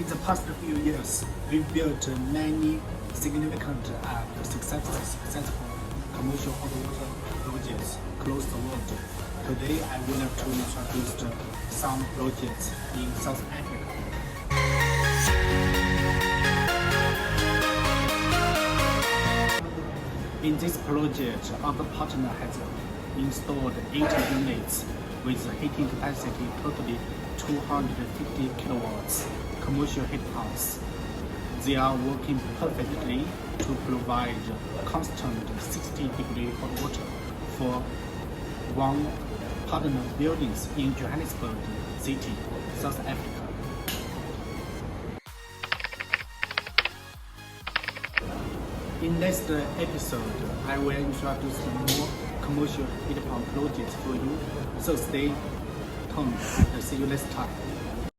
the past few years, we built many significant and successful commercial hot water projects across the world. Today, I would like to introduce some projects in South Africa. In this project, our partner has installed 80 units with heating capacity totally 250 kilowatts commercial heat pumps. They are working perfectly to provide constant 60-degree hot water for one partner buildings in Johannesburg City, South Africa. In next episode, I will introduce more commercial heat pump projects for you, so stay tuned and see you next time.